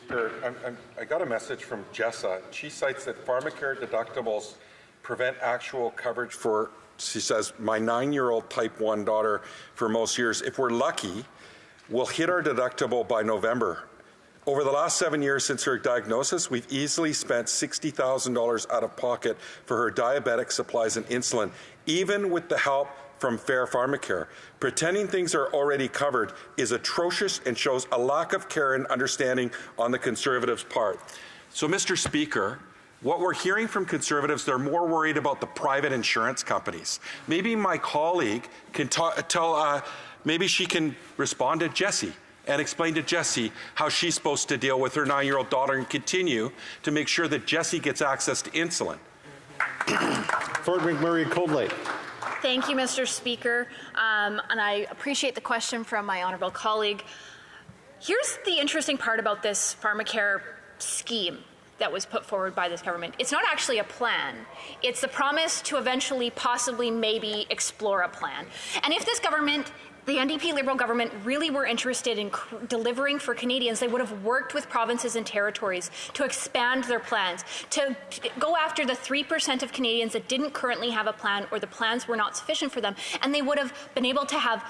Speaker, I got a message from Jessa. She cites that pharmacare deductibles prevent actual coverage for, she says, my 9-year-old type 1 daughter for most years. If we're lucky, we'll hit our deductible by November. Over the last 7 years since her diagnosis, we've easily spent $60,000 out of pocket for her diabetic supplies and insulin, even with the help from Fair Pharmacare. Pretending things are already covered is atrocious and shows a lack of care and understanding on the Conservatives' part. So, Mr. Speaker, what we're hearing from Conservatives, they're more worried about the private insurance companies. Maybe my colleague can maybe she can respond to Jessie and explain to Jessie how she's supposed to deal with her 9-year-old daughter and continue to make sure that Jessie gets access to insulin. Fort McMurray, Cold Lake. Thank you, Mr. Speaker, and I appreciate the question from my honourable colleague. Here's the interesting part about this pharmacare scheme that was put forward by this government. It's not actually a plan. It's the promise to eventually, possibly, maybe explore a plan. And if this government, the NDP-Liberal government, really were interested in delivering for Canadians, they would have worked with provinces and territories to expand their plans, to go after the 3% of Canadians that didn't currently have a plan or the plans were not sufficient for them, and they would have been able to have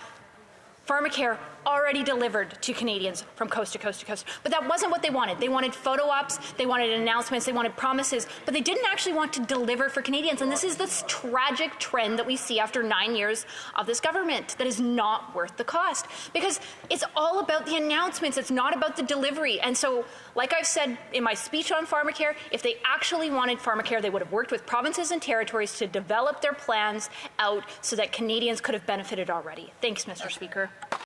pharmacare already delivered to Canadians from coast to coast to coast. But that wasn't what they wanted. They wanted photo ops, they wanted announcements, they wanted promises, but they didn't actually want to deliver for Canadians. And this is this tragic trend that we see after 9 years of this government that is not worth the cost. Because it's all about the announcements, it's not about the delivery. And so, like I've said in my speech on pharmacare, if they actually wanted pharmacare, they would have worked with provinces and territories to develop their plans out so that Canadians could have benefited already. Thanks, Mr. Speaker.